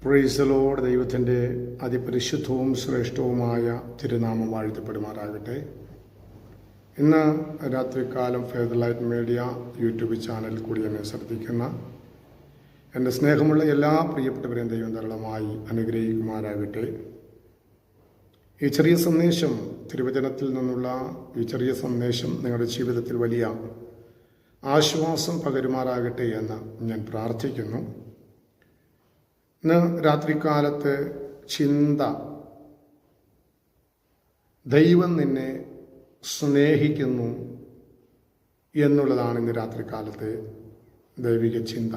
Praise the Lord. ദൈവത്തിൻ്റെ അതിപരിശുദ്ധവും ശ്രേഷ്ഠവുമായ തിരുനാമം വാഴ്ത്തപ്പെടുമാറാകട്ടെ. ഇന്ന് രാത്രികാലം ഫെയ്ത്ത് ലൈറ്റ് മീഡിയ യൂട്യൂബ് ചാനലിൽ കൂടി എന്നെ ശ്രദ്ധിക്കുന്ന എൻ്റെ സ്നേഹമുള്ള എല്ലാ പ്രിയപ്പെട്ടവരെയും ദൈവം ധാരാളമായി അനുഗ്രഹിക്കുമാറാകട്ടെ. ഈ ചെറിയ സന്ദേശം, തിരുവചനത്തിൽ നിന്നുള്ള ഈ ചെറിയ സന്ദേശം നിങ്ങളുടെ ജീവിതത്തിൽ വലിയ ആശ്വാസം പകരുമാറാകട്ടെ എന്ന് ഞാൻ പ്രാർത്ഥിക്കുന്നു. ഇന്ന് രാത്രികാലത്ത് ചിന്ത, ദൈവം നിന്നെ സ്നേഹിക്കുന്നു എന്നുള്ളതാണ് ഇന്ന് രാത്രികാലത്തെ ദൈവിക ചിന്ത.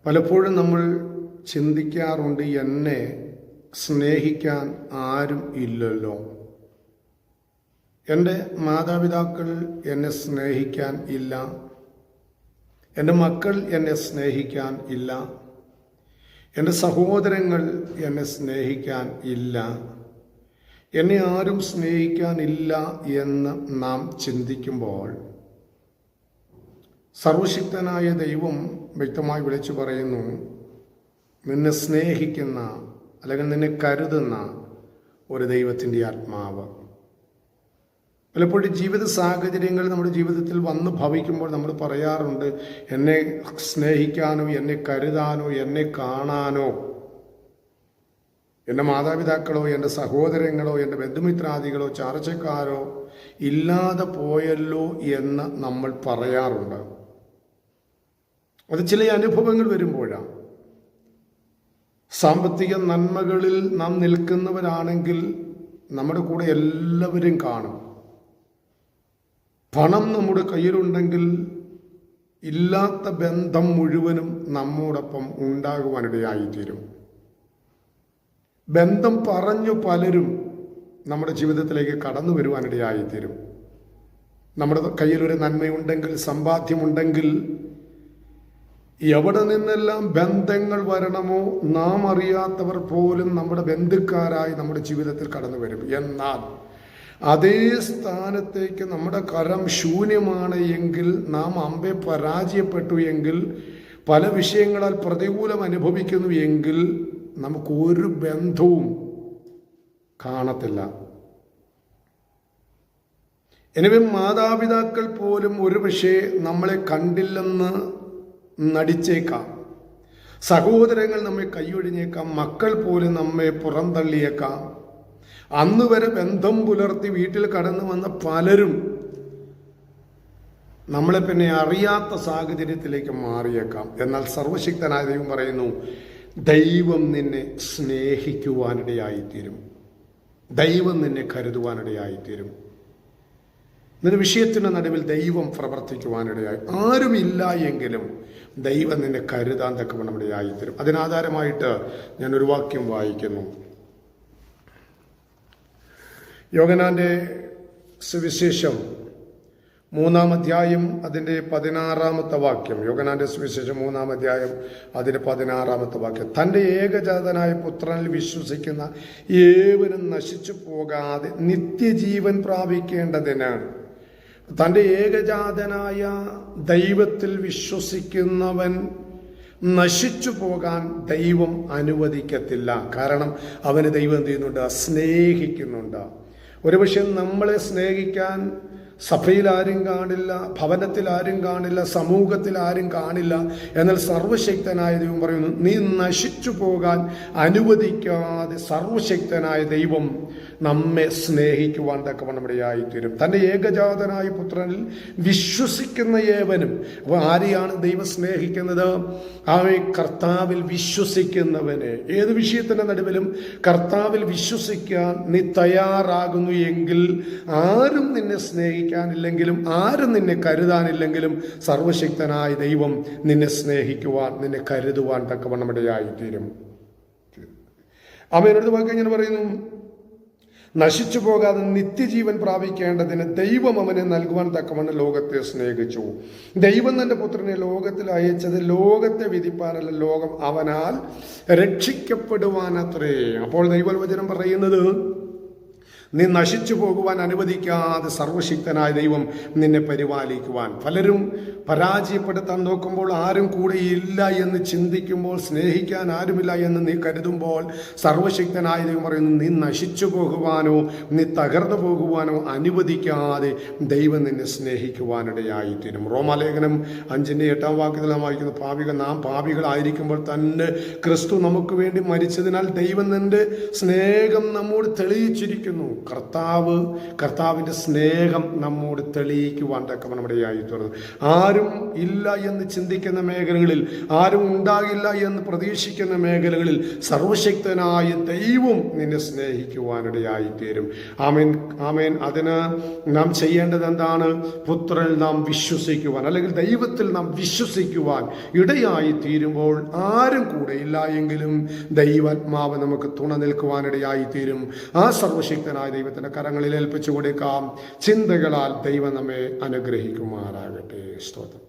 പലപ്പോഴും നമ്മൾ ചിന്തിക്കാറുണ്ട്, എന്നെ സ്നേഹിക്കാൻ ആരും ഇല്ലല്ലോ, എൻ്റെ മാതാപിതാക്കൾ എന്നെ സ്നേഹിക്കാൻ ഇല്ല, എൻ്റെ മക്കൾ എന്നെ സ്നേഹിക്കാൻ ഇല്ല, എൻ്റെ സഹോദരങ്ങൾ എന്നെ സ്നേഹിക്കാൻ ഇല്ല, എന്നെ ആരും സ്നേഹിക്കാനില്ല എന്ന് നാം ചിന്തിക്കുമ്പോൾ സർവശക്തനായ ദൈവം വ്യക്തമായി വിളിച്ചു പറയുന്നു, നിന്നെ സ്നേഹിക്കുന്ന അല്ലെങ്കിൽ നിന്നെ കരുതുന്ന ഒരു ദൈവത്തിൻ്റെ ആത്മാവ്. പലപ്പോഴും ജീവിത സാഹചര്യങ്ങൾ നമ്മുടെ ജീവിതത്തിൽ വന്ന് ഭവിക്കുമ്പോൾ നമ്മൾ പറയാറുണ്ട്, എന്നെ സ്നേഹിക്കാനോ എന്നെ കരുതാനോ എന്നെ കാണാനോ എൻ്റെ മാതാപിതാക്കളോ എൻ്റെ സഹോദരങ്ങളോ എൻ്റെ ബന്ധുമിത്രാദികളോ ചാർച്ചക്കാരോ ഇല്ലാതെ പോയല്ലോ എന്ന് നമ്മൾ പറയാറുണ്ട്. അത് ചില അനുഭവങ്ങൾ വരുമ്പോഴാണ്. സാമ്പത്തിക നന്മകളിൽ നാം നിൽക്കുന്നവരാണെങ്കിൽ നമ്മുടെ കൂടെ എല്ലാവരും കാണും. പണം നമ്മുടെ കയ്യിലുണ്ടെങ്കിൽ ഇല്ലാത്ത ബന്ധം മുഴുവനും നമ്മോടൊപ്പം ഉണ്ടാകുവാനിടയായിത്തീരും. ബന്ധം പറഞ്ഞു പലരും നമ്മുടെ ജീവിതത്തിലേക്ക് കടന്നു വരുവാനിടയായിത്തീരും. നമ്മുടെ കയ്യിലൊരു നന്മയുണ്ടെങ്കിൽ, സമ്പാദ്യമുണ്ടെങ്കിൽ, എവിടെ നിന്നെല്ലാം ബന്ധങ്ങൾ വരണമോ നാം അറിയാത്തവർ പോലും നമ്മുടെ ബന്ധുക്കാരായി നമ്മുടെ ജീവിതത്തിൽ കടന്നു വരും. എന്നാൽ അതേ സ്ഥാനത്തേക്ക് നമ്മുടെ കരം ശൂന്യമാണ് എങ്കിൽ, നാം അമ്പെ പരാജയപ്പെട്ടു എങ്കിൽ, പല വിഷയങ്ങളാൽ പ്രതികൂലം അനുഭവിക്കുന്നു എങ്കിൽ നമുക്കൊരു ബന്ധവും കാണത്തില്ല. எனவே മാതാപിതാക്കൾ പോലും ഒരുപക്ഷെ നമ്മളെ കണ്ടില്ലെന്ന് നടിച്ചേക്കാം, സഹോദരങ്ങൾ നമ്മെ കൈയൊഴിഞ്ഞേക്കാം, മക്കൾ പോലും നമ്മെ പുറന്തള്ളിയേക്കാം. അന്ന് വരെ ബന്ധം പുലർത്തി വീട്ടിൽ കടന്നു വന്ന പലരും നമ്മളെ പിന്നെ അറിയാത്ത സാഹചര്യത്തിലേക്ക് മാറിയേക്കാം. എന്നാൽ സർവശക്തനായ ദൈവം പറയുന്നു, ദൈവം നിന്നെ സ്നേഹിക്കുവാനിടയായിത്തീരും, ദൈവം നിന്നെ കരുതുവാനിടയായിത്തീരും. നിന്റെ വിഷയത്തിൻ്റെ നടുവിൽ ദൈവം പ്രവർത്തിക്കുവാനിടയായി. ആരുമില്ല എങ്കിലും ദൈവം നിന്നെ കരുതാൻ തക്കവണ്ണം ഇടയായിത്തീരും. അതിനാധാരമായിട്ട് ഞാനൊരു വാക്യം വായിക്കുന്നു. യോഹന്നാന്റെ സുവിശേഷം 3-ാം അധ്യായം അതിൻ്റെ 16-ാമത്തെ വാക്യം. യോഹന്നാന്റെ സുവിശേഷം 3-ാം അധ്യായം അതിൻ്റെ 16-ാമത്തെ വാക്യം. തൻ്റെ ഏകജാതനായ പുത്രനിൽ വിശ്വസിക്കുന്ന ഏവരും നശിച്ചു പോകാതെ നിത്യജീവൻ പ്രാപിക്കേണ്ടതിന്, തൻ്റെ ഏകജാതനായ ദൈവത്തിൽ വിശ്വസിക്കുന്നവൻ നശിച്ചു പോകാൻ ദൈവം അനുവദിക്കത്തില്ല. കാരണം അവന് ദൈവം എന്ത് ചെയ്യുന്നുണ്ട്? സ്നേഹിക്കുന്നുണ്ട്. ഒരുപക്ഷെ നമ്മളെ സ്നേഹിക്കാൻ സഭയിൽ ആരും കാണില്ല, ഭവനത്തിൽ ആരും കാണില്ല, സമൂഹത്തിൽ ആരും കാണില്ല. എന്നാൽ സർവശക്തനായ ദൈവം പറയുന്നു, നീ നശിച്ചു പോകാൻ അനുവദിക്കാതെ സർവശക്തനായ ദൈവം നമ്മെ സ്നേഹിക്കുവാൻ തക്കവണ്ണം ഇടയായിത്തീരും. തൻ്റെ ഏകജാതനായ പുത്രനിൽ വിശ്വസിക്കുന്ന ഏവനും. അപ്പോൾ ആരെയാണ് ദൈവം സ്നേഹിക്കുന്നത്? അവൻ കർത്താവിൽ വിശ്വസിക്കുന്നവനെ. ഏത് വിഷയത്തിൻ്റെ നടുവിലും കർത്താവിൽ വിശ്വസിക്കാൻ നീ തയ്യാറാകുന്നു എങ്കിൽ, ആരും നിന്നെ സ്നേഹിക്കാനില്ലെങ്കിലും ആരും നിന്നെ കരുതാനില്ലെങ്കിലും സർവശക്തനായ ദൈവം നിന്നെ സ്നേഹിക്കുവാൻ, നിന്നെ കരുതുവാൻ തക്കവണ്ണം ഇടയായിത്തീരും. ആമേൻ. വാക്ക് ഇങ്ങനെ പറയുന്നു, നശിച്ചു പോകാതെ നിത്യജീവൻ പ്രാപിക്കേണ്ടതിന് ദൈവം അവനെ നൽകുവാൻ തക്കവണ്ണം ലോകത്തെ സ്നേഹിച്ചു. ദൈവം തന്റെ പുത്രനെ ലോകത്തിൽ അയച്ചത് ലോകത്തെ വിധിപ്പാനല്ല, ലോകം അവനാൽ രക്ഷിക്കപ്പെടുവാനത്രേ. അപ്പോൾ ദൈവവചനം പറയുന്നത്, നീ നശിച്ചു പോകുവാൻ അനുവദിക്കാതെ സർവശക്തനായ ദൈവം നിന്നെ പരിപാലിക്കുവാൻ. പലരും പരാജയപ്പെടുത്താൻ നോക്കുമ്പോൾ, ആരും കൂടെ ഇല്ല എന്ന് ചിന്തിക്കുമ്പോൾ, സ്നേഹിക്കാൻ ആരുമില്ല എന്ന് നീ കരുതുമ്പോൾ, സർവശക്തനായ ദൈവം പറയുന്നു, നീ നശിച്ചു പോകുവാനോ നീ തകർന്നു പോകുവാനോ അനുവദിക്കാതെ ദൈവം നിന്നെ സ്നേഹിക്കുവാനിടയായിത്തീരും. റോമാലേഖനം 5:8 നാം വായിക്കുന്നു, നാം പാപികളായിരിക്കുമ്പോൾ തന്നെ ക്രിസ്തു നമുക്ക് വേണ്ടി മരിച്ചതിനാൽ ദൈവം നിന്റെ സ്നേഹം നമ്മോട് തെളിയിച്ചിരിക്കുന്നു. കർത്താവിൻ്റെ സ്നേഹം നമ്മോട് തെളിയിക്കുവാൻ തക്കവണ്ണം നമ്മുടെ ആയിത്തീർന്നു. ആരും ഇല്ല എന്ന് ചിന്തിക്കുന്ന മേഖലകളിൽ, ആരും ഉണ്ടാകില്ല എന്ന് പ്രതീക്ഷിക്കുന്ന മേഖലകളിൽ സർവശക്തനായ ദൈവം നിന്നെ സ്നേഹിക്കുവാനിടയായിത്തീരും. ആമേൻ, ആമേൻ. അതിന് നാം ചെയ്യേണ്ടത് എന്താണ്? പുത്രനിൽ നാം വിശ്വസിക്കുവാൻ, അല്ലെങ്കിൽ ദൈവത്തിൽ നാം വിശ്വസിക്കുവാൻ ഇടയായി തീരുമ്പോൾ, ആരും കൂടെ ഇല്ല എങ്കിലും ദൈവാത്മാവ് നമുക്ക് തുണ നിൽക്കുവാനിടയായി തീരും. ആ സർവശക്തനായ ദൈവത്തിന്റെ കരങ്ങളിൽ ഏൽപ്പിച്ചു കൊടുക്കാം. ചിന്തകളാൽ ദൈവം നമ്മെ അനുഗ്രഹിക്കുമാറാകട്ടെ. സ്തോത്രം.